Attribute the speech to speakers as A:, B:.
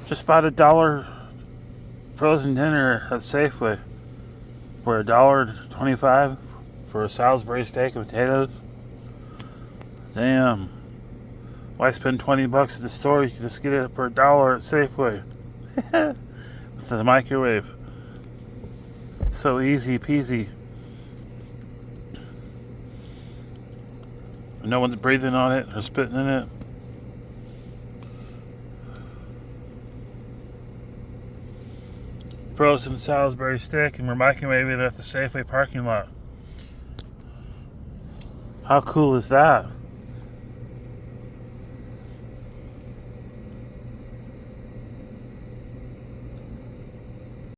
A: Just bought $1 frozen dinner at Safeway for $1.25 for a Salisbury steak and potatoes. Damn. Why spend $20 at the store? You can just get it for $1 at Safeway. With the microwave. So easy peasy. No one's breathing on it or spitting in it. Frozen Salisbury steak, and we're microwaving it at the Safeway parking lot. How cool is that?